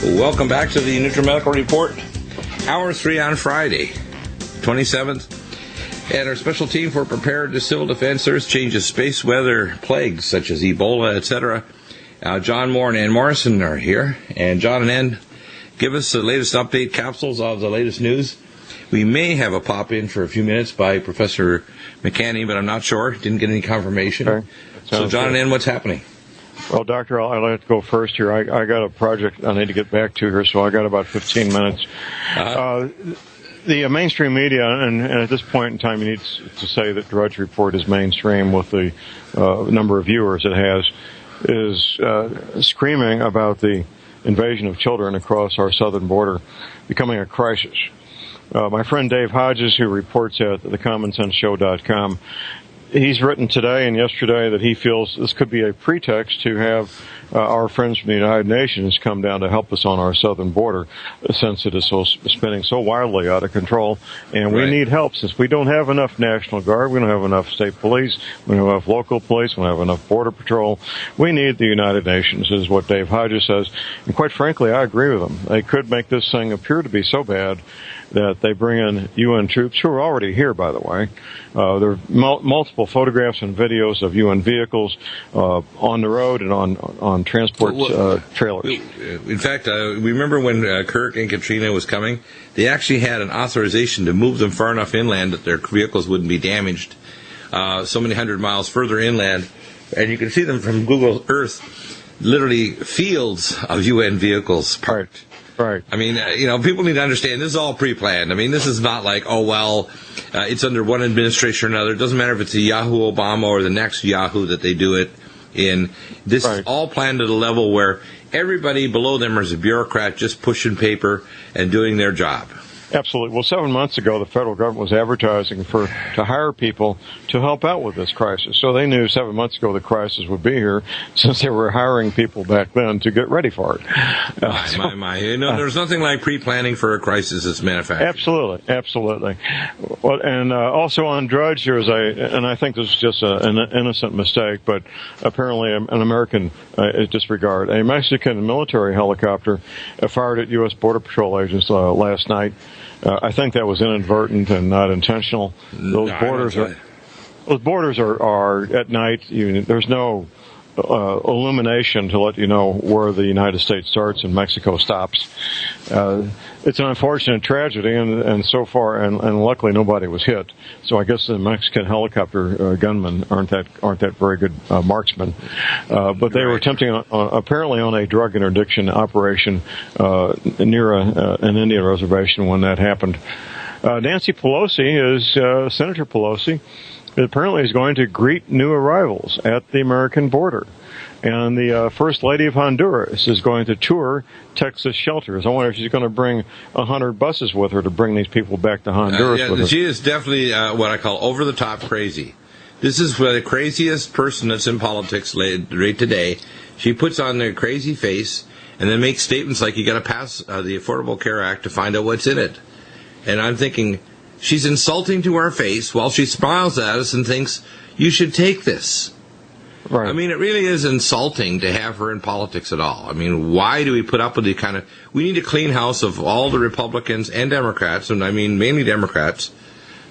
Welcome back to the Nutrimedical Report, Hour 3 on Friday, 27th. And our special team for preparedness, civil defense, earth changes, space weather, plagues such as Ebola, etc. John Moore and Ann Morrison are here. And John and Ann, give us the latest update capsules of the latest news. We may have a pop-in for a few minutes by Professor McCANNEY, but I'm not sure. Didn't get any confirmation. Okay. So, John and Ann, what's happening? Well, Doctor, I'd like to go first here. I got a project I need to get back to here, so I got about 15 minutes. The mainstream media, and at this point in time, you need to say that Drudge Report is mainstream with the number of viewers it has, is screaming about the invasion of children across our southern border becoming a crisis. My friend Dave Hodges, who reports at thecommonsenseshow.com, he's written today and yesterday that he feels this could be a pretext to have our friends from the United Nations come down to help us on our southern border, since it is spinning so wildly out of control. And we need help, since we don't have enough National Guard, we don't have enough state police, we don't have local police, we don't have enough border patrol. We need the United Nations, is what Dave Hodges says. And quite frankly, I agree with him. They could make this thing appear to be so bad that they bring in UN troops, who are already here, by the way. There are multiple photographs and videos of UN vehicles on the road and on transport trailers. In fact, we remember when Hurricane Katrina was coming, they actually had an authorization to move them far enough inland that their vehicles wouldn't be damaged, so many hundred miles further inland. And you can see them from Google Earth, literally fields of UN vehicles parked. Right. I mean, people need to understand this is all pre-planned. I mean, this is not like, it's under one administration or another. It doesn't matter if it's a Yahoo Obama or the next Yahoo that they do it in. This is all planned at a level where everybody below them is a bureaucrat just pushing paper and doing their job. Absolutely. Well, 7 months ago, the federal government was advertising to hire people to help out with this crisis. So they knew 7 months ago the crisis would be here, since they were hiring people back then to get ready for it. There's nothing like pre-planning for a crisis that's manufactured. Absolutely. Well, and also on Drudge, and I think this is just an innocent mistake, but apparently an American disregard. A Mexican military helicopter fired at U.S. Border Patrol agents last night. I think that was inadvertent and not intentional. Those borders are at night. There's no illumination to let you know where the United States starts and Mexico stops. It's an unfortunate tragedy, and so far, and luckily nobody was hit. So I guess the Mexican helicopter gunmen aren't that very good marksmen. But they were attempting apparently on a drug interdiction operation near an Indian reservation when that happened. Nancy Pelosi Senator Pelosi apparently is going to greet new arrivals at the American border. And the First Lady of Honduras is going to tour Texas shelters. I wonder if she's going to bring 100 buses with her to bring these people back to Honduras with her. She is definitely what I call over-the-top crazy. This is the craziest person that's in politics right today. She puts on their crazy face and then makes statements like, you got to pass the Affordable Care Act to find out what's in it. And I'm thinking, she's insulting to our face while she smiles at us and thinks, you should take this. Right. I mean, it really is insulting to have her in politics at all. I mean, why do we put up with the kind of... We need a clean house of all the Republicans and Democrats, and I mean mainly Democrats,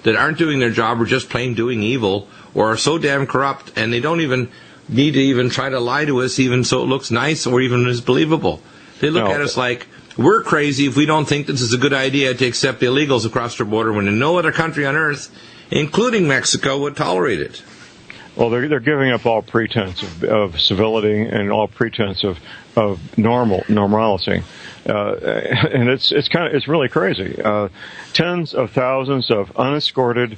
that aren't doing their job or just plain doing evil or are so damn corrupt, and they don't even need to even try to lie to us even so it looks nice or even is believable. They look at us like we're crazy if we don't think this is a good idea to accept the illegals across the border when no other country on earth, including Mexico, would tolerate it. Well, they're giving up all pretense of civility and all pretense of normalcy, and it's really crazy. Tens of thousands of unescorted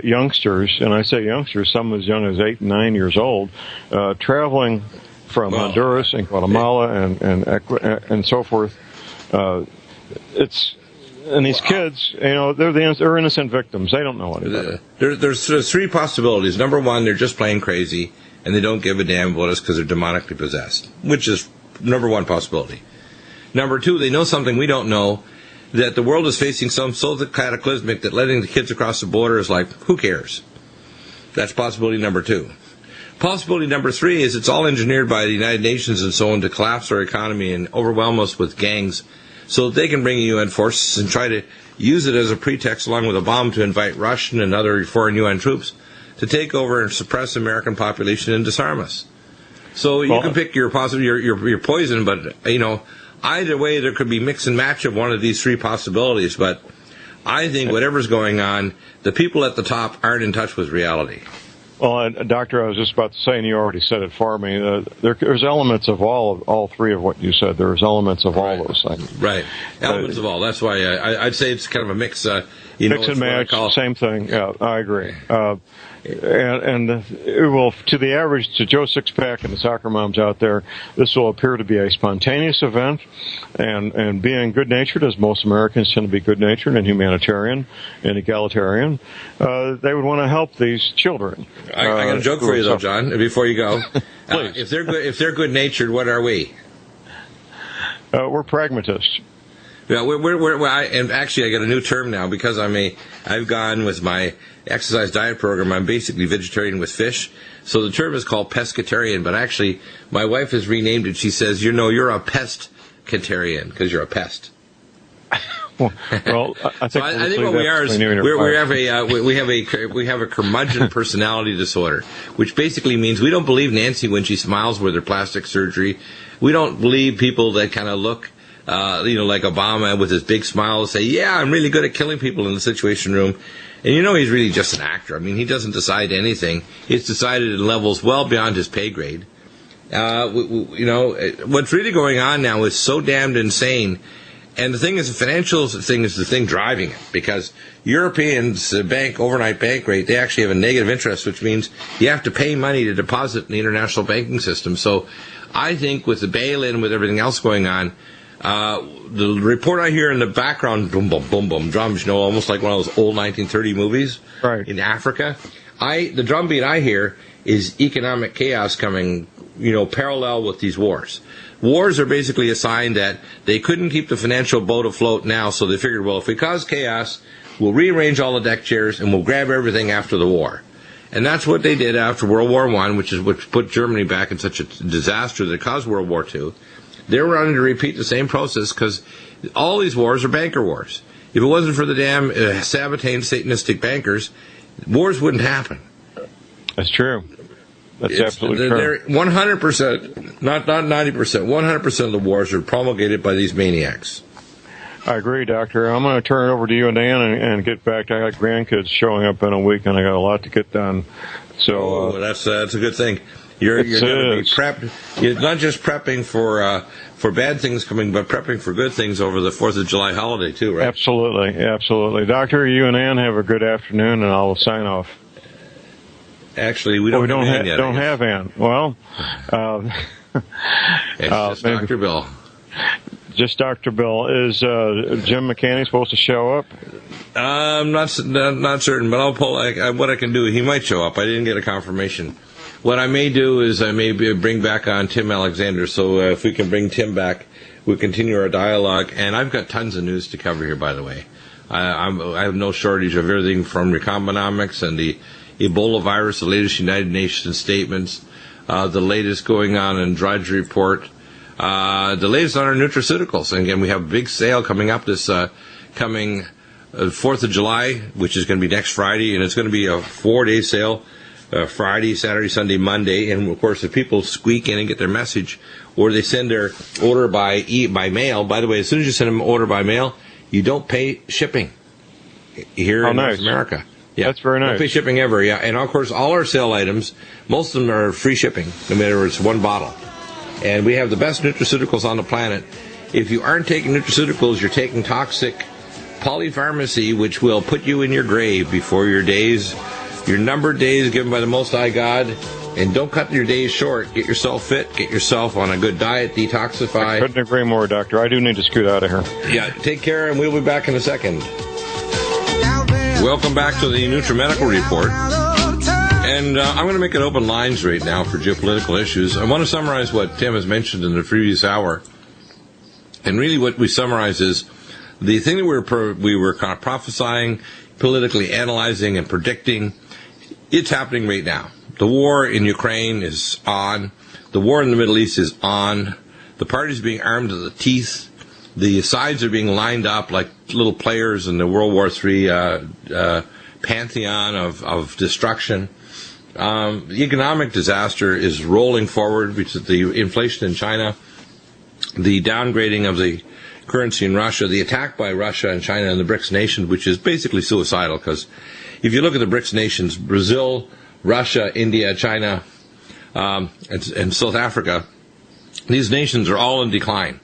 youngsters, and I say youngsters, some as young as 8 and 9 years old, traveling from Honduras and Guatemala and so forth. And these kids, they're innocent victims. They don't know any better. There's three possibilities. Number one, they're just plain crazy, and they don't give a damn about us because they're demonically possessed, which is number one possibility. Number two, they know something we don't know, that the world is facing some so cataclysmic that letting the kids across the border is like, who cares? That's possibility number two. Possibility number 3 is it's all engineered by the United Nations and so on to collapse our economy and overwhelm us with gangs so that they can bring UN forces and try to use it as a pretext along with a bomb to invite Russian and other foreign UN troops to take over and suppress the American population and disarm us. So you can pick your poison, but, either way there could be mix and match of one of these 3 possibilities, but I think whatever's going on, the people at the top aren't in touch with reality. Well, Doctor, I was just about to say, and you already said it for me, there's elements of all 3 of what you said. There's elements of all those things. Right. Elements of all. That's why I'd say it's kind of a mix. Mix and match, same thing. Yeah, I agree. And it will, to the average, to Joe Sixpack and the soccer moms out there, this will appear to be a spontaneous event, and being good-natured, as most Americans tend to be good-natured and humanitarian and egalitarian, they would want to help these children. I got a joke for you, though, John, before you go. If they're good-natured, what are we? We're pragmatists. Yeah, and actually, I got a new term now because I've gone with my exercise diet program. I'm basically vegetarian with fish, so the term is called pescatarian. But actually, my wife has renamed it. She says, you're a pescatarian because you're a pest. Well, I think what we are is we have a curmudgeon personality disorder, which basically means we don't believe Nancy when she smiles with her plastic surgery. We don't believe people that kind of look. Like Obama with his big smile, say, yeah, I'm really good at killing people in the Situation Room. And he's really just an actor. I mean, he doesn't decide anything. It's decided at levels well beyond his pay grade. What's really going on now is so damned insane. And the thing is, the financial thing is the thing driving it. Because Europeans, overnight bank rate, they actually have a negative interest, which means you have to pay money to deposit in the international banking system. So I think with the bail-in, with everything else going on, the report I hear in the background, boom, boom, boom, boom, drums, almost like one of those old 1930 movies in Africa. The drumbeat I hear is economic chaos coming, parallel with these wars. Wars are basically a sign that they couldn't keep the financial boat afloat now, so they figured, well, if we cause chaos, we'll rearrange all the deck chairs and we'll grab everything after the war. And that's what they did after World War I, which put Germany back in such a disaster that caused World War II. They're running to repeat the same process because all these wars are banker wars. If it wasn't for the damn Sabbatean Satanistic bankers, wars wouldn't happen. That's true. That's absolutely true. 100%, not 90%, 100% of the wars are promulgated by these maniacs. I agree, Doctor. I'm going to turn it over to you and Dan and get back. I got grandkids showing up in a week, and I got a lot to get done. So that's a good thing. You're going to be prepped. You're not just prepping for bad things coming, but prepping for good things over the 4th of July holiday, too, right? Absolutely. Doctor, you and Ann have a good afternoon, and I'll sign off. Actually, we don't have Ann. Well, it's just Dr. Bill. Just Dr. Bill. Is Jim McCANNEY supposed to show up? I'm not certain, but I'll pull what I can do. He might show up. I didn't get a confirmation. What I may do is I may bring back on Tim Alexander, so if we can bring Tim back, we'll continue our dialogue. And I've got tons of news to cover here, by the way. I have no shortage of everything from Recombinomics and the Ebola virus, the latest United Nations statements, the latest going on in Drudge Report, the latest on our nutraceuticals. And again, we have a big sale coming up this coming 4th of July, which is going to be next Friday, and it's going to be a 4-day sale. Friday, Saturday, Sunday, Monday, and of course if people squeak in and get their message, or they send their order by mail. By the way, as soon as you send them an order by mail, you don't pay shipping here in North America. Yeah, that's very nice. Don't pay shipping ever. Yeah, and of course all our sale items, most of them are free shipping, no matter it's one bottle. And we have the best nutraceuticals on the planet. If you aren't taking nutraceuticals, you're taking toxic polypharmacy, which will put you in your grave before your numbered days given by the Most High God. And don't cut your days short. Get yourself fit. Get yourself on a good diet. Detoxify. I couldn't agree more, Doctor. I do need to scoot out of here. Yeah, take care, and we'll be back in a second. Welcome back to the Nutrimedical Report. And I'm going to make it open lines right now for geopolitical issues. I want to summarize what Tim has mentioned in the previous hour. And really what we summarize is the thing that we were kind of prophesying, politically analyzing, and predicting. It's happening right now. The war in Ukraine is on. The war in the Middle East is on. The parties being armed to the teeth. The sides are being lined up like little players in the World War III pantheon of destruction. The economic disaster is rolling forward because of the inflation in China, the downgrading of the currency in Russia, the attack by Russia and China and the BRICS nations, which is basically suicidal because if you look at the BRICS nations, Brazil, Russia, India, China, and South Africa, these nations are all in decline.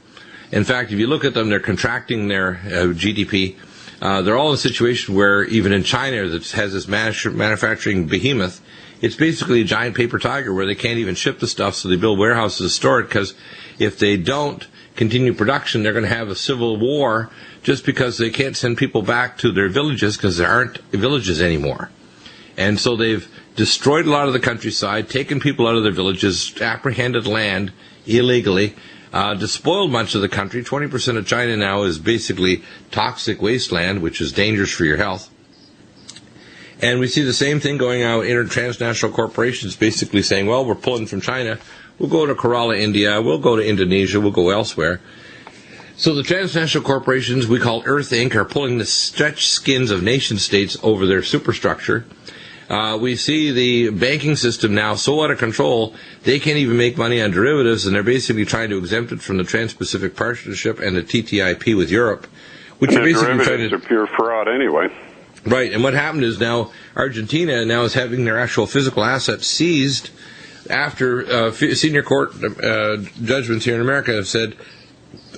In fact, if you look at them, they're contracting their GDP. They're all in a situation where even in China that has this manufacturing behemoth, it's basically a giant paper tiger where they can't even ship the stuff, so they build warehouses to store it because if they don't continue production, they're going to have a civil war just because they can't send people back to their villages because there aren't villages anymore. And so they've destroyed a lot of the countryside, taken people out of their villages, apprehended land illegally, despoiled much of the country. 20% of China now is basically toxic wasteland, which is dangerous for your health. And we see the same thing going on with transnational corporations basically saying, well, we're pulling from China. We'll go to Kerala, India. We'll go to Indonesia. We'll go elsewhere. So the transnational corporations we call Earth Inc. are pulling the stretched skins of nation states over their superstructure. We see the banking system now so out of control, they can't even make money on derivatives, and they're basically trying to exempt it from the Trans-Pacific Partnership and the TTIP with Europe, which are basically trying to... are pure fraud anyway. Right, and what happened is now Argentina now is having their actual physical assets seized after senior court judgments here in America have said,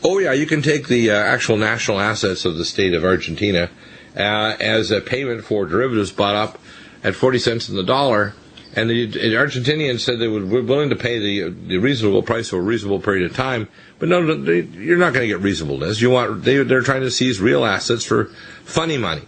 oh yeah, you can take the actual national assets of the state of Argentina as a payment for derivatives bought up at 40 cents on the dollar, and the Argentinians said they were willing to pay the reasonable price for a reasonable period of time, but no, you're not going to get reasonableness. They're trying to seize real assets for funny money.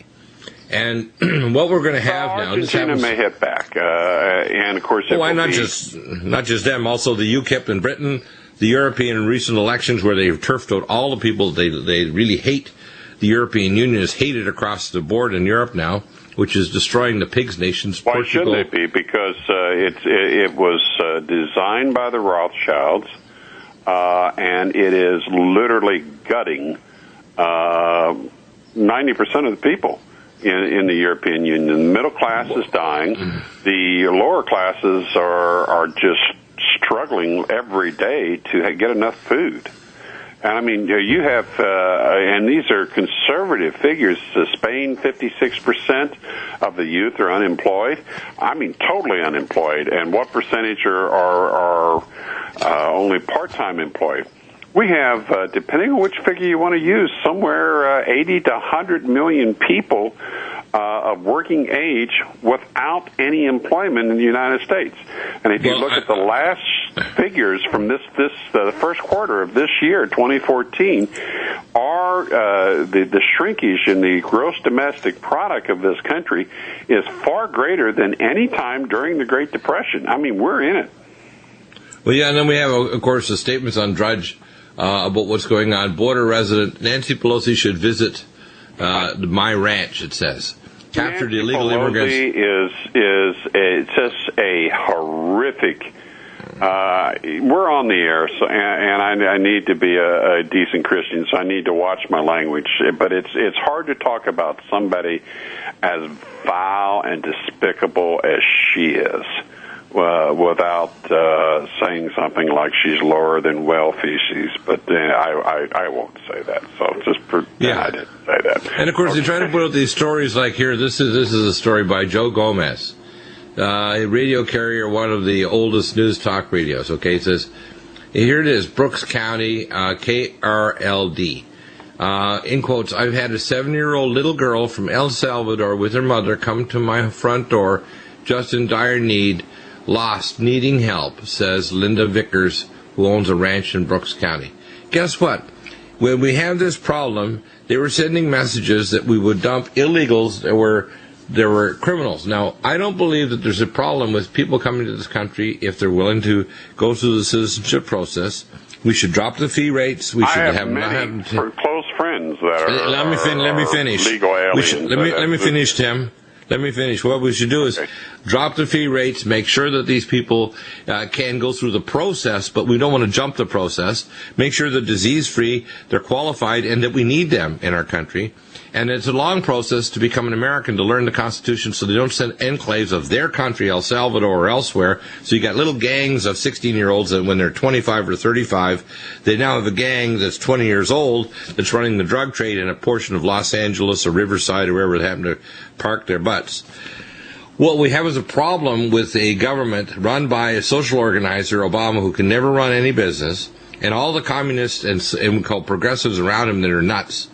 And what we're going to have now... Argentina may hit back, and of course... Why not just them, also the UKIP in Britain, the European recent elections where they've turfed out all the people they really hate. The European Union is hated across the board in Europe now, which is destroying the pigs nations. Why shouldn't it be? Because it was designed by the Rothschilds, and it is literally gutting 90% of the people in the European Union. The middle class is dying. The lower classes are just struggling every day to get enough food. And I mean, you have, and these are conservative figures. Spain, 56% of the youth are unemployed. I mean, totally unemployed. And what percentage are only part-time employed? We have, depending on which figure you want to use, somewhere 80 to 100 million people of working age without any employment in the United States. And if you look at the last figures from the first quarter of this year, 2014, the shrinkage in the gross domestic product of this country is far greater than any time during the Great Depression. I mean, we're in it. Well, yeah, and then we have, of course, the statements on Drudge about what's going on. Border resident Nancy Pelosi should visit my ranch, it says. Captured Nancy illegal Pelosi immigrants. is just a horrific. We're on the air, so, and I need to be a decent Christian, so I need to watch my language. But it's hard to talk about somebody as vile and despicable as she is. Without saying something like she's lower than whale feces, but I won't say that. So just I didn't say that. And of course, they try to put out these stories like here. This is a story by Joe Gomez, a radio carrier, one of the oldest news talk radios. Okay, it says here it is, Brooks County, KRLD. In quotes, I've had a 7-year-old little girl from El Salvador with her mother come to my front door, just in dire need. Lost, needing help, says Linda Vickers, who owns a ranch in Brooks County. Guess what? When we have this problem, they were sending messages that we would dump illegals that were criminals. Now, I don't believe that there's a problem with people coming to this country if they're willing to go through the citizenship process. We should drop the fee rates. We should have many close friends that are. Let me finish. Legal aliens. Let me finish, Tim. Let me finish. What we should do is, drop the fee rates, make sure that these people can go through the process, but we don't want to jump the process. Make sure they're disease-free, they're qualified, and that we need them in our country. And it's a long process to become an American, to learn the Constitution so they don't send enclaves of their country, El Salvador or elsewhere. So you got little gangs of 16-year-olds that when they're 25 or 35, they now have a gang that's 20 years old that's running the drug trade in a portion of Los Angeles or Riverside or wherever they happen to park their butts. What we have is a problem with a government run by a social organizer, Obama, who can never run any business, and all the communists and we call progressives around him that are nuts.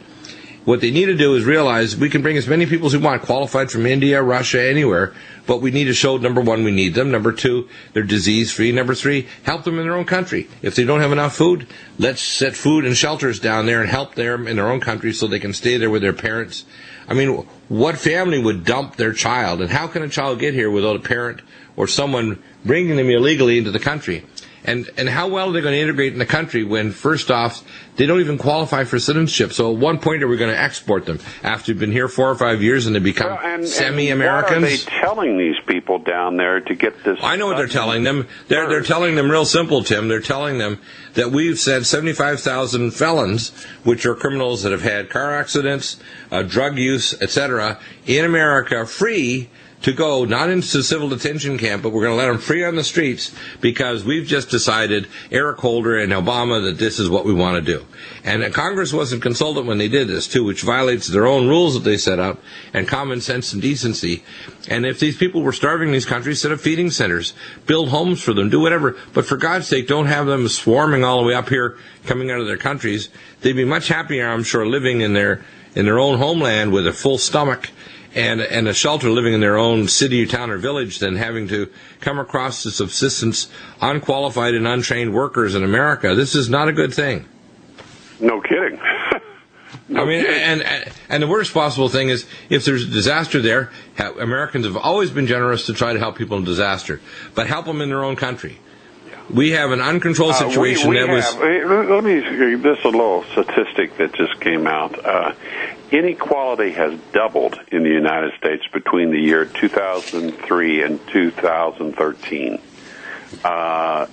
What they need to do is realize we can bring as many people as we want, qualified from India, Russia, anywhere, but we need to show, number one, we need them. Number two, they're disease-free. Number three, help them in their own country. If they don't have enough food, let's set food and shelters down there and help them in their own country so they can stay there with their parents. I mean, what family would dump their child? And how can a child get here without a parent or someone bringing them illegally into the country? And how well are they going to integrate in the country when, first off, they don't even qualify for citizenship? So at one point, are we going to export them after they've been here 4 or 5 years and they become semi-Americans? And what are they telling these people down there to get this? I know what they're telling them. They're telling them real simple, Tim. They're telling them that we've sent 75,000 felons, which are criminals that have had car accidents, drug use, etc., in America free to go, not into civil detention camp, but we're going to let them free on the streets because we've just decided, Eric Holder and Obama, that this is what we want to do. And Congress wasn't consulted when they did this, too, which violates their own rules that they set up and common sense and decency. And if these people were starving in these countries, set up feeding centers, build homes for them, do whatever. But for God's sake, don't have them swarming all the way up here, coming out of their countries. They'd be much happier, I'm sure, living in their own homeland with a full stomach and a shelter, living in their own city, town, or village, than having to come across the subsistence, unqualified and untrained workers in America. This is not a good thing. No kidding. And the worst possible thing is, if there's a disaster there, Americans have always been generous to try to help people in disaster, but help them in their own country. We have an uncontrolled situation let me give this a little statistic that just came out. Inequality has doubled in the United States between the year 2003 and 2013. And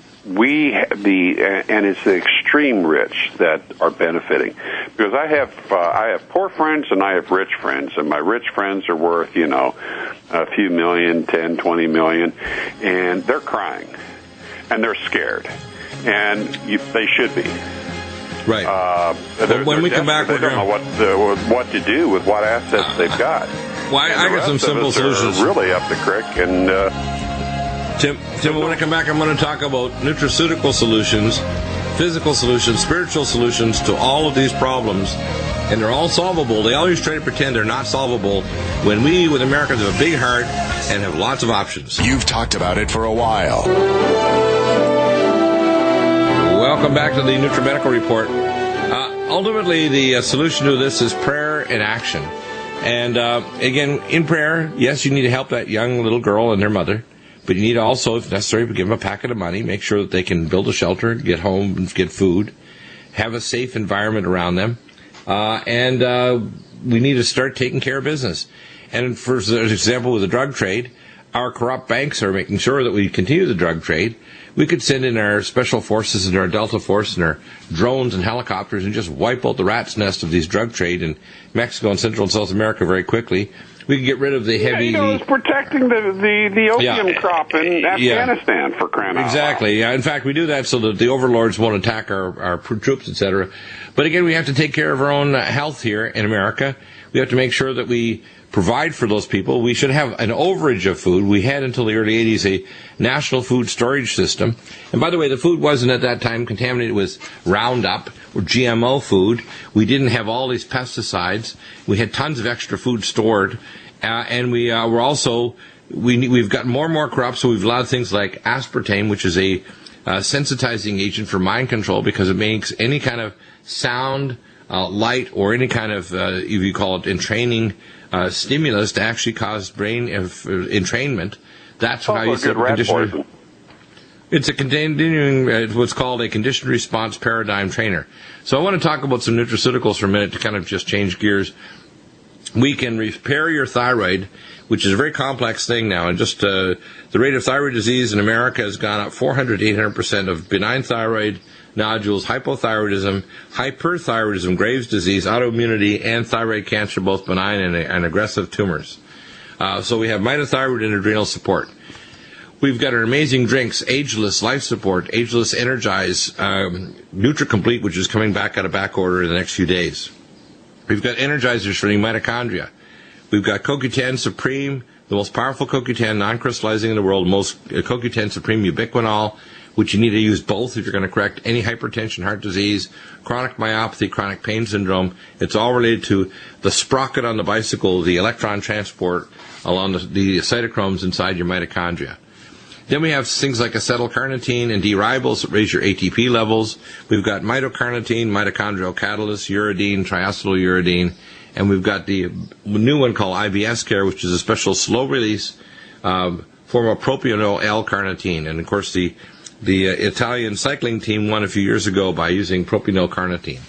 it's the extreme rich that are benefiting, because I have poor friends and I have rich friends, and my rich friends are worth a few million, 10, 20 million, and they're crying. And they're scared, and they should be. Right. When we come back, they don't know what to do with what assets they've got. Well, I got some simple solutions. Really up the creek, and Tim, when I come back, I'm going to talk about nutraceutical solutions, physical solutions, spiritual solutions to all of these problems, and they're all solvable. They always try to pretend they're not solvable when we, with Americans, have a big heart and have lots of options. You've talked about it for a while. Welcome back to the Nutrimedical Report. Ultimately, the solution to this is prayer and action. And again, in prayer, yes, you need to help that young little girl and their mother, but you need to also, if necessary, give them a packet of money, make sure that they can build a shelter, get home, get food, have a safe environment around them, and we need to start taking care of business. And for example, with the drug trade, our corrupt banks are making sure that we continue the drug trade. We could send in our special forces and our Delta Force and our drones and helicopters and just wipe out the rat's nest of these drug trade in Mexico and Central and South America very quickly. We could get rid of the heavy... it's protecting the opium crop in Afghanistan, for crying out loud. Exactly. In fact, we do that so that the overlords won't attack our troops, etc. But again, we have to take care of our own health here in America. We have to make sure that we provide for those people. We should have an overage of food. We had until the early 80s a national food storage system. And by the way, the food wasn't at that time contaminated with Roundup or GMO food. We didn't have all these pesticides. We had tons of extra food stored. And we were also, we've got more and more crops, so we've allowed things like aspartame, which is a sensitizing agent for mind control, because it makes any kind of sound, light, or any kind of, if you call it entraining stimulus to actually cause brain entrainment. That's how you set conditioning. It's a continuing, what's called a conditioned response paradigm trainer. So I want to talk about some nutraceuticals for a minute to kind of just change gears. We can repair your thyroid which is a very complex thing now. And just the rate of thyroid disease in America has gone up 400 to 800% of benign thyroid nodules, hypothyroidism, hyperthyroidism, Graves' disease, autoimmunity, and thyroid cancer, both benign and aggressive tumors. So we have mitothyroid and adrenal support. We've got our amazing drinks, Ageless Life Support, Ageless Energize, NutriComplete, which is coming back out of back order in the next few days. We've got energizers for the mitochondria. We've got CoQ10 Supreme, the most powerful CoQ10, non-crystallizing in the world, most CoQ10 Supreme ubiquinol, which you need to use both if you're going to correct any hypertension, heart disease, chronic myopathy, chronic pain syndrome. It's all related to the sprocket on the bicycle, the electron transport along the cytochromes inside your mitochondria. Then we have things like acetylcarnitine and D-ribose that raise your ATP levels. We've got mitocarnitine, mitochondrial catalyst, uridine, triacetyluridine, and we've got the new one called IBS Care, which is a special slow-release form of propionyl L-carnitine. And, of course, the Italian cycling team won a few years ago by using propionyl carnitine.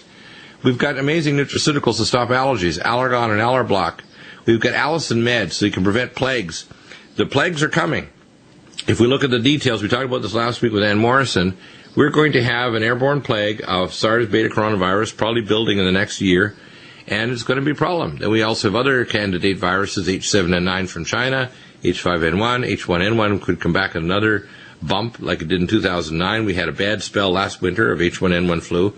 We've got amazing nutraceuticals to stop allergies, Allergon and Allerblock. We've got Allison Med, so you can prevent plagues. The plagues are coming. If we look at the details, we talked about this last week with Ann Morrison, we're going to have an airborne plague of SARS beta coronavirus probably building in the next year, and it's going to be a problem. Then we also have other candidate viruses, H7N9 from China, H5N1, H1N1 could come back at another bump like it did in 2009. We had a bad spell last winter of H1N1 flu,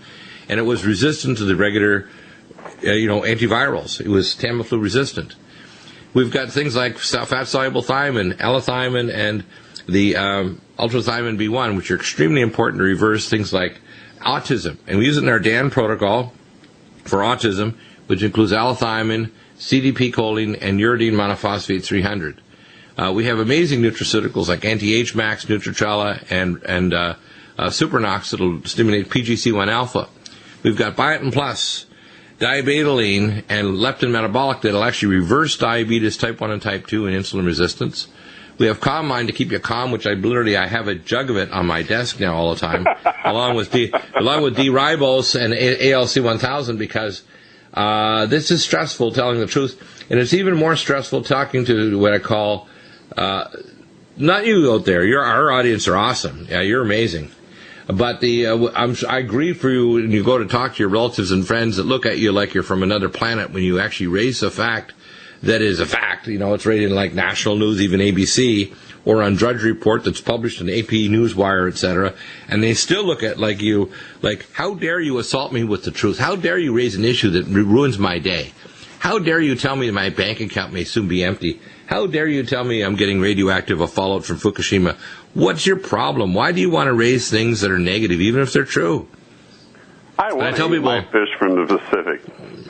and it was resistant to the regular, antivirals. It was Tamiflu resistant. We've got things like fat-soluble thiamine, L-thiamine, and the ultrathiamine B1, which are extremely important to reverse things like autism. And we use it in our DAN protocol for autism, which includes allithiamine, CDP choline, and uridine monophosphate 300. We have amazing nutraceuticals like Anti-Age Max, Nutricella, and Supernox that will stimulate PGC1 alpha. We've got Biotin Plus, diabetoline, and leptin metabolic that will actually reverse diabetes type 1 and type 2 and insulin resistance. We have Calm Mind to keep you calm, which I have a jug of it on my desk now all the time, along with D-ribose and ALC-1000, because this is stressful, telling the truth, and it's even more stressful talking to what I call, not you out there. Our audience are awesome. Yeah, you're amazing. But I grieve for you when you go to talk to your relatives and friends that look at you like you're from another planet when you actually raise a fact that is a fact. It's rated in like national news, even ABC, or on Drudge Report that's published in AP Newswire, etc. And they still look at you like, how dare you assault me with the truth? How dare you raise an issue that ruins my day? How dare you tell me that my bank account may soon be empty? How dare you tell me I'm getting radioactive fallout from Fukushima? What's your problem? Why do you want to raise things that are negative, even if they're true? I want to eat my fish from the Pacific.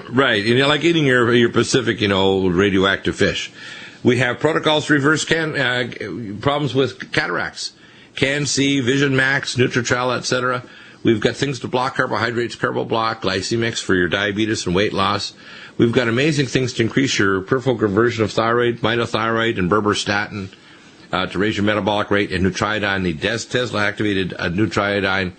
Right, and like eating your Pacific, radioactive fish. We have protocols to reverse problems with cataracts, Can-C, Vision Max, Nutricella, etc. We've got things to block carbohydrates, Carboblock, Glycemix for your diabetes and weight loss. We've got amazing things to increase your peripheral conversion of thyroid, mitothyroid, and berberstatin to raise your metabolic rate, and Nutriodine, the Tesla-activated Nutriodine.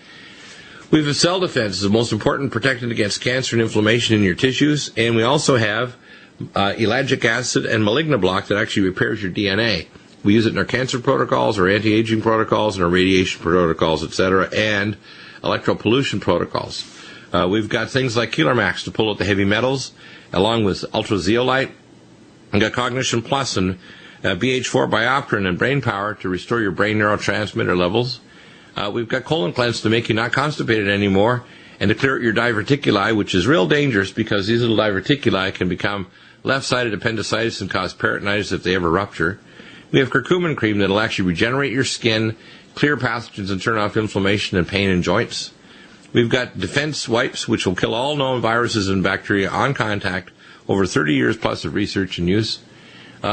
We have cell defense, the most important, protected against cancer and inflammation in your tissues. And we also have ellagic acid and malignoblock that actually repairs your DNA. We use it in our cancer protocols, our anti-aging protocols, and our radiation protocols, etc., and electropollution protocols. We've got things like Keeler Max to pull out the heavy metals, along with ultrazeolite. We've got Cognition Plus and BH4 Biopterin and Brain Power to restore your brain neurotransmitter levels. We've got Colon Cleanse to make you not constipated anymore and to clear out your diverticuli, which is real dangerous because these little diverticuli can become left-sided appendicitis and cause peritonitis if they ever rupture. We have curcumin cream that will actually regenerate your skin, clear pathogens, and turn off inflammation and pain in joints. We've got defense wipes, which will kill all known viruses and bacteria on contact, over 30 years plus of research and use.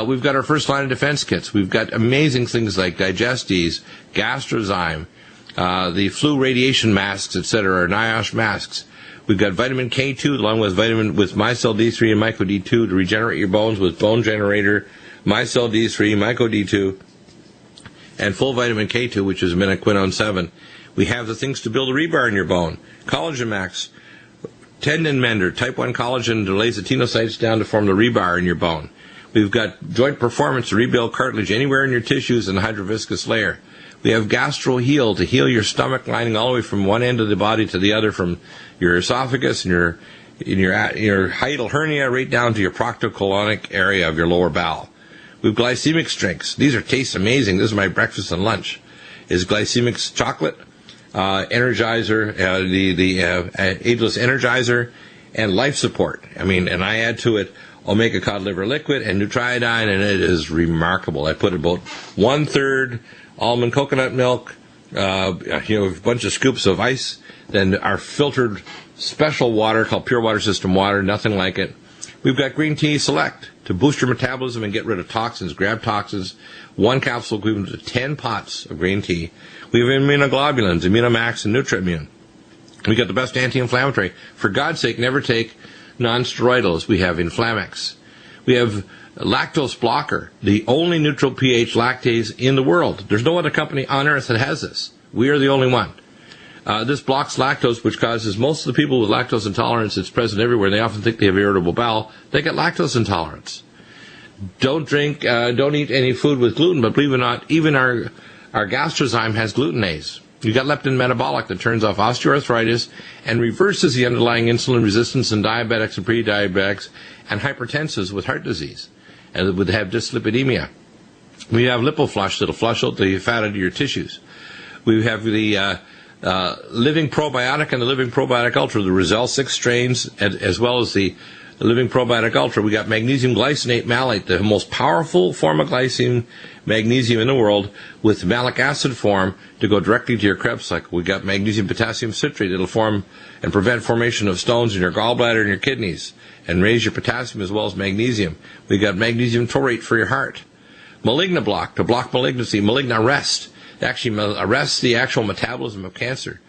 We've got our first line of defense kits. We've got amazing things like Digestes, Gastrozyme, the flu radiation masks, etc., or NIOSH masks. We've got vitamin K2 along with MyCell D3 and Myco D2 to regenerate your bones with Bone Generator, MyCell D3, Myco D2, and full vitamin K2, which is minoquinone 7. We have the things to build a rebar in your bone. Collagen Max, Tendon Mender, type 1 collagen delays the tenocytes down to form the rebar in your bone. We've got joint performance to rebuild cartilage anywhere in your tissues and hydroviscous layer. We have Gastro Heal to heal your stomach lining all the way from one end of the body to the other, from your esophagus and your hiatal hernia right down to your proctocolonic area of your lower bowel. We have glycemic drinks. These taste amazing. This is my breakfast and lunch. Is glycemic chocolate, Energizer, the Ageless Energizer, and Life Support. And I add to it omega cod liver liquid and Nutriodine, and it is remarkable. I put about 1/3 almond coconut milk, a bunch of scoops of ice, then our filtered special water called Pure Water System water, nothing like it. We've got Green Tea Select to boost your metabolism and get rid of toxins, grab toxins. 1 capsule equivalent to 10 pots of green tea. We have immunoglobulins, Immunomax and Nutrimune. We got the best anti-inflammatory. For God's sake, never take non-steroidals. We have Inflamex. We have Lactose Blocker, the only neutral pH lactase in the world. There's no other company on earth that has this. We are the only one. This blocks lactose, which causes most of the people with lactose intolerance. It's present everywhere. They often think they have irritable bowel. They get lactose intolerance. Don't eat any food with gluten, but believe it or not, even our gastrozyme has glutenase. You got leptin metabolic that turns off osteoarthritis and reverses the underlying insulin resistance in diabetics and pre-diabetics and hypertensives with heart disease and would have dyslipidemia. We have LipoFlush that'll flush out the fat out of your tissues. We have the Living Probiotic and the Living Probiotic Ultra, the Roselle 6 strains, as well as the Living Probiotic Ultra. We got magnesium glycinate malate, the most powerful form of glycine magnesium in the world, with malic acid form to go directly to your Krebs cycle. We got magnesium potassium citrate that'll form and prevent formation of stones in your gallbladder and your kidneys and raise your potassium as well as magnesium. We got magnesium taurate for your heart. Maligna Block to block malignancy. Maligna Arrest actually arrests the actual metabolism of cancer.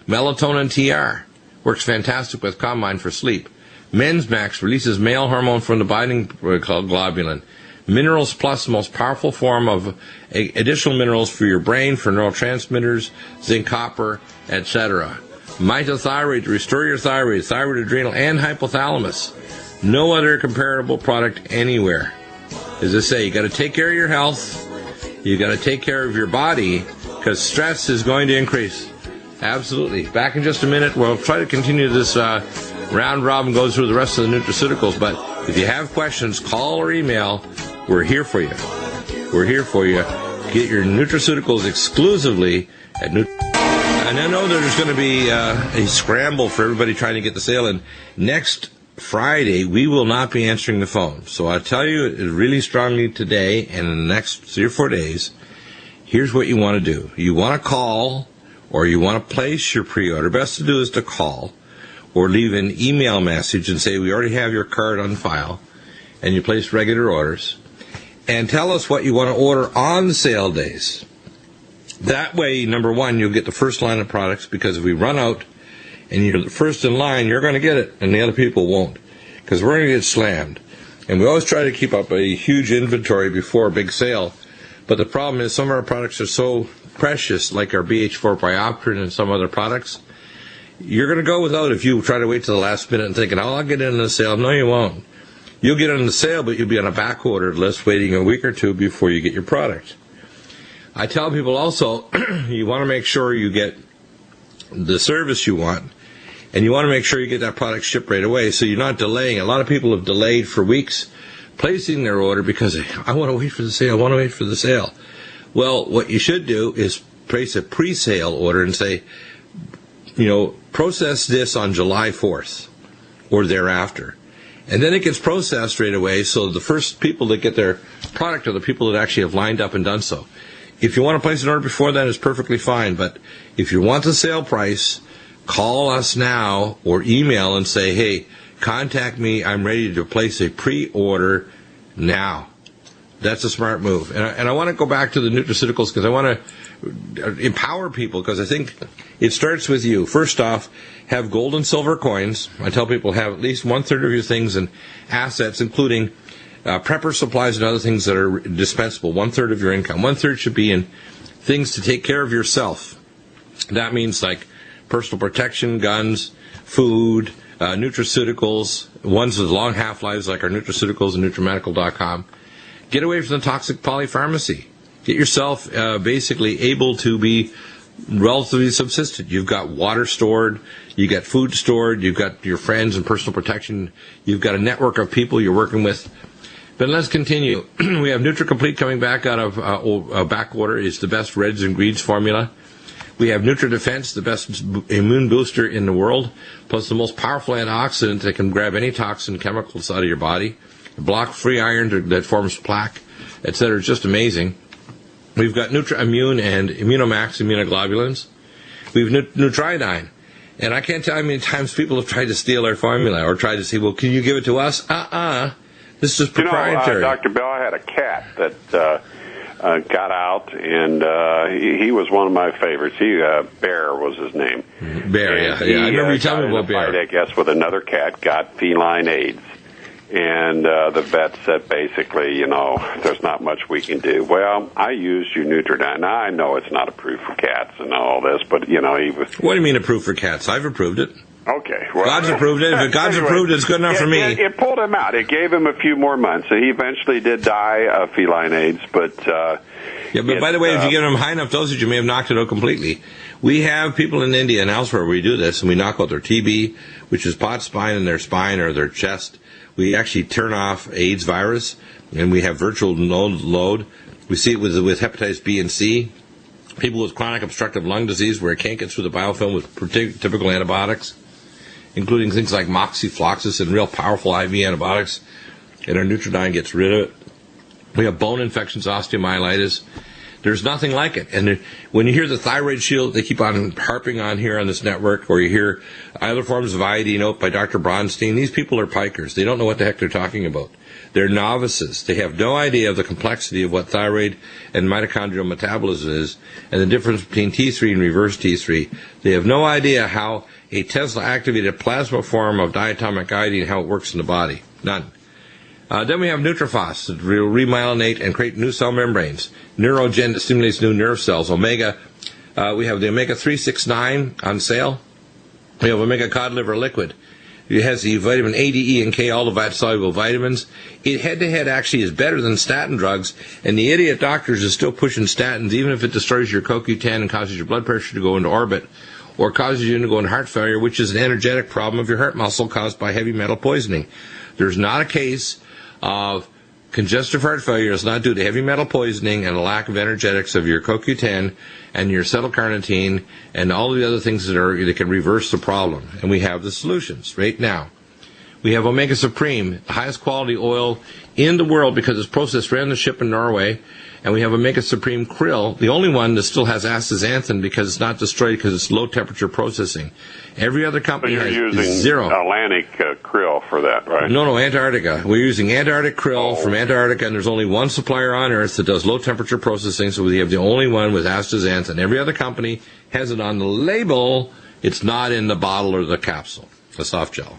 Melatonin TR works fantastic with Combine for sleep. Men's Max releases male hormone from the binding globulin. Minerals Plus, the most powerful form of additional minerals for your brain, for neurotransmitters, zinc, copper, etc. Mitothyroid to restore your thyroid, thyroid, adrenal, and hypothalamus. No other comparable product anywhere. As I say, you got to take care of your health. You got to take care of your body because stress is going to increase. Absolutely. Back in just a minute. We'll try to continue this round robin, goes through the rest of the nutraceuticals. But if you have questions, call or email. We're here for you. We're here for you. Get your nutraceuticals exclusively at And I know there's going to be a scramble for everybody trying to get the sale. And next Friday, we will not be answering the phone. So I tell you really strongly today and in the next 3 or 4 days, here's what you want to do. You want to call or you want to place your pre-order. Best to do is to call or leave an email message and say, we already have your card on file, and you place regular orders. And tell us what you want to order on the sale days. That way, number one, you'll get the first line of products, because if we run out and you're the first in line, you're going to get it, and the other people won't, because we're going to get slammed. And we always try to keep up a huge inventory before a big sale, but the problem is some of our products are so precious, like our BH4 Biopterin and some other products, you're going to go without if you try to wait to the last minute and thinking, oh, I'll get in the sale. No, you won't. You'll get on the sale, but you'll be on a back order list waiting a week or two before you get your product. I tell people also, you want to make sure you get the service you want, and you want to make sure you get that product shipped right away so you're not delaying. A lot of people have delayed for weeks placing their order because I want to wait for the sale. Well, what you should do is place a pre-sale order and say, process this on July 4th or thereafter. And then it gets processed right away, so the first people that get their product are the people that actually have lined up and done so. If you want to place an order before that, it's perfectly fine. But if you want the sale price, call us now or email and say, hey, contact me. I'm ready to place a pre-order now. That's a smart move. And I want to go back to the nutraceuticals because I want to empower people, because I think it starts with you. First off, have gold and silver coins. I tell people have at least 1/3 of your things in assets, including prepper supplies and other things that are dispensable. 1/3 of your income. 1/3 should be in things to take care of yourself. That means like personal protection, guns, food, nutraceuticals, ones with long half-lives like our nutraceuticals and Nutrimedical.com. Get away from the toxic polypharmacy. Get yourself basically able to be relatively subsistent. You've got water stored, you've got food stored, you've got your friends and personal protection, you've got a network of people you're working with. But let's continue. We have NutriComplete coming back out of back order. It's the best reds and greens formula. We have NutriDefense, the best immune booster in the world, plus the most powerful antioxidant that can grab any toxin chemicals out of your body, block free iron that forms plaque, etc. It's just amazing. We've got NutriImmune and Immunomax immunoglobulins. We've Nutriodine. And I can't tell how many times people have tried to steal our formula or tried to say, well, can you give it to us? This is proprietary. Dr. Bell, I had a cat that got out, and he was one of my favorites. Bear was his name. Bear, yeah. I remember you telling me about Bear. Fight, I guess, with another cat, got feline AIDS. And the vet said, basically, there's not much we can do. Well, I used your Nutriodine. Now, I know it's not approved for cats and all this, but, he was... What do you mean approved for cats? I've approved it. Okay. Well, God's approved it. If God's approved it, it's good enough for me. It pulled him out. It gave him a few more months. He eventually did die of feline AIDS, but... but by the way, if you give them high enough dosage, you may have knocked it out completely. We have people in India and elsewhere where we do this, and we knock out their TB, which is pot spine in their spine or their chest. We actually turn off AIDS virus, and we have virtual load. We see it with hepatitis B and C. People with chronic obstructive lung disease where it can't get through the biofilm with typical antibiotics, including things like moxifloxacin and real powerful IV antibiotics, and our Nutriodine gets rid of it. We have bone infections, osteomyelitis. There's nothing like it. And when you hear the thyroid shield, they keep on harping on here on this network, or you hear other forms of iodine oat by Dr. Bronstein. These people are pikers. They don't know what the heck they're talking about. They're novices. They have no idea of the complexity of what thyroid and mitochondrial metabolism is and the difference between T3 and reverse T3. They have no idea how a Tesla-activated plasma form of diatomic iodine, how it works in the body. None. Then we have Nutrifos that will remyelinate and create new cell membranes. Neurogen that stimulates new nerve cells. Omega, we have the Omega 369 on sale. We have Omega Cod Liver Liquid. It has the vitamin A, D, E, and K, all the fat-soluble vitamins. It head-to-head actually is better than statin drugs, and the idiot doctors are still pushing statins, even if it destroys your CoQ10 and causes your blood pressure to go into orbit, or causes you to go into heart failure, which is an energetic problem of your heart muscle caused by heavy metal poisoning. There's not a case of congestive heart failure is not due to heavy metal poisoning and a lack of energetics of your CoQ10 and your acetylcarnitine and all of the other things that can reverse the problem. And we have the solutions right now. We have Omega Supreme, the highest quality oil in the world because it's processed right on the ship in Norway. And we have Omega Supreme Krill, the only one that still has astaxanthin because it's not destroyed because it's low temperature processing. Every other company has zero. So you're using Atlantic krill for that, right? No, Antarctica. We're using Antarctic krill from Antarctica, and there's only one supplier on Earth that does low temperature processing, so we have the only one with astaxanthin. Every other company has it on the label. It's not in the bottle or the capsule, the soft gel.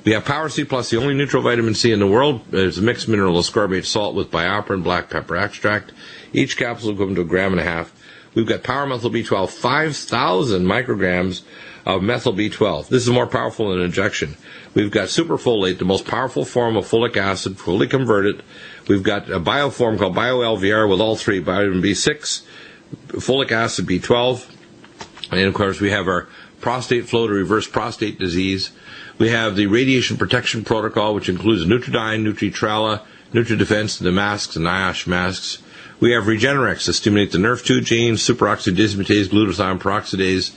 We have Power C Plus, the only neutral vitamin C in the world. It's a mixed mineral ascorbate salt with bioperin black pepper extract. Each capsule equivalent to 1.5 grams. We've got Power Methyl B12, 5,000 micrograms of methyl B12. This is more powerful than injection. We've got superfolate, the most powerful form of folic acid, fully converted. We've got a bioform called BioLVR with all three, vitamin B6, folic acid, B12. And, of course, we have our prostate flow to reverse prostate disease. We have the radiation protection protocol, which includes Nutriodine, Nutritrella, NutriDefense, the masks and NIOSH masks. We have Regenerex to stimulate the NRF2 gene, superoxidismutase, glutathione peroxidase.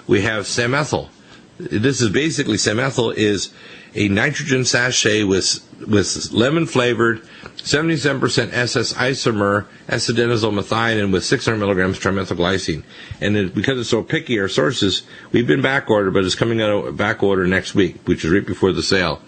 We have Samethyl. This is basically, Samethyl is a nitrogen sachet with lemon-flavored 77% SS isomer, acetylmethionine, with 600 milligrams trimethylglycine. And because it's so picky, our sources, we've been back ordered, but it's coming out of back order next week, which is right before the sale.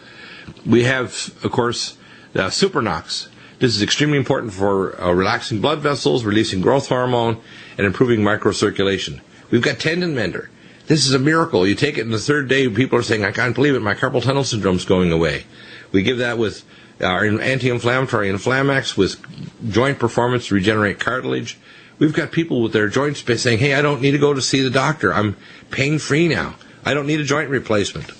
We have, of course, Supernox. This is extremely important for relaxing blood vessels, releasing growth hormone, and improving microcirculation. We've got Tendon Mender. This is a miracle. You take it in the third day, people are saying, I can't believe it, my carpal tunnel syndrome's going away. We give that with our anti-inflammatory Inflamax, with joint performance to regenerate cartilage. We've got people with their joints saying, hey, I don't need to go to see the doctor. I'm pain-free now. I don't need a joint replacement.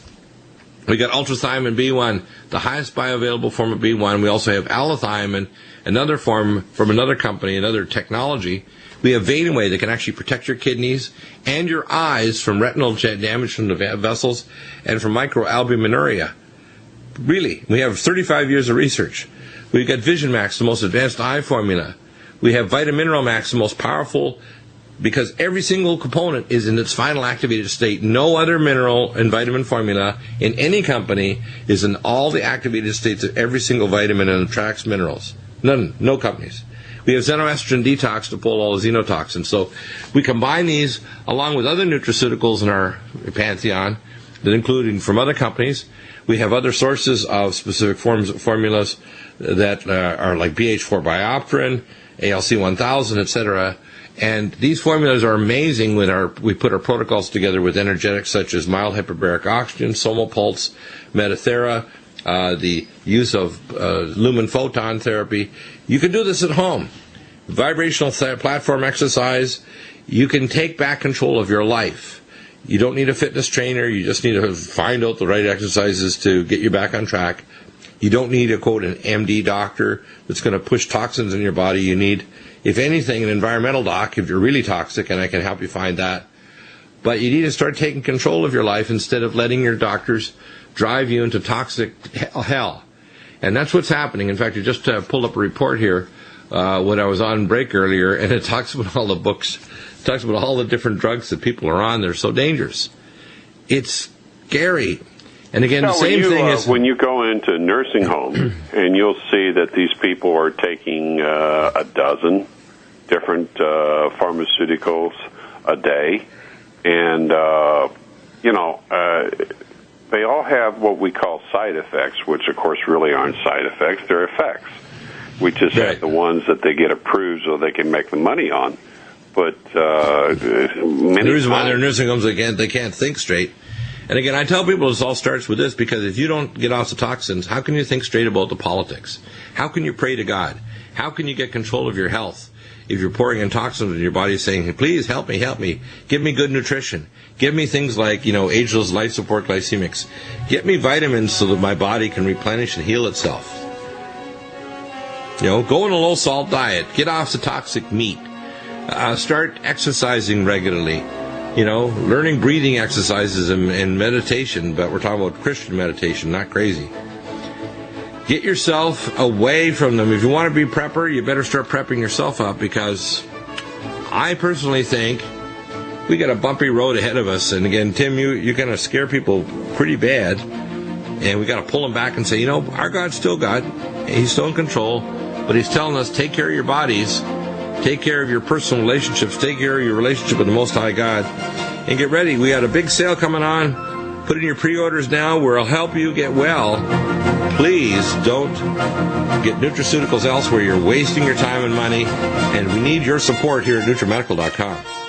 We got ultrathymine B1, the highest bioavailable form of B1. We also have allithiamine, another form from another company, another technology. We have Vein-Away that can actually protect your kidneys and your eyes from retinal damage from the vessels and from microalbuminuria. Really, we have 35 years of research. We've got Vision Max, the most advanced eye formula. We have Vitamineral Max, the most powerful, because every single component is in its final activated state. No other mineral and vitamin formula in any company is in all the activated states of every single vitamin and attracts minerals. None, no companies. We have Xenoestrogen Detox to pull all the xenotoxins. So we combine these along with other nutraceuticals in our pantheon, that including from other companies. We have other sources of specific formulas that are like BH4 Biopterin, ALC 1000, etc. And these formulas are amazing when we put our protocols together with energetics such as mild hyperbaric oxygen, Somopulse, Metathera, the use of lumen photon therapy. You can do this at home. Vibrational platform exercise. You can take back control of your life. You don't need a fitness trainer. You just need to find out the right exercises to get you back on track. You don't need a, quote, an MD doctor that's going to push toxins in your body. You need, if anything, an environmental doc if you're really toxic, and I can help you find that. But you need to start taking control of your life instead of letting your doctors drive you into toxic hell. And that's what's happening. In fact, I just pulled up a report here when I was on break earlier, and it talks about all the books, it talks about all the different drugs that people are on. They're so dangerous. It's scary. And again, the same thing is when you go into nursing homes and you'll see that these people are taking a dozen different pharmaceuticals a day, and they all have what we call side effects, which of course really aren't side effects; they're effects. We just have the ones that they get approved so they can make the money on. But the reason why they're in nursing homes, again, they can't think straight. And again, I tell people this all starts with this, because if you don't get off the toxins, how can you think straight about the politics? How can you pray to God? How can you get control of your health if you're pouring in toxins in your body saying, hey, please help me, give me good nutrition, give me things like, Ageless Life Support Glycemics, get me vitamins so that my body can replenish and heal itself. Go on a low-salt diet, get off the toxic meat, start exercising regularly. Learning breathing exercises and meditation, but we're talking about Christian meditation, not crazy. Get yourself away from them. If you want to be prepper, you better start prepping yourself up, because I personally think we got a bumpy road ahead of us. And again, Tim, you're going to scare people pretty bad, and we got to pull them back and say, our God's still God. He's still in control, but He's telling us, take care of your bodies. Take care of your personal relationships. Take care of your relationship with the Most High God. And get ready. We got a big sale coming on. Put in your pre-orders now where I'll help you get well. Please don't get nutraceuticals elsewhere. You're wasting your time and money. And we need your support here at Nutrimedical.com.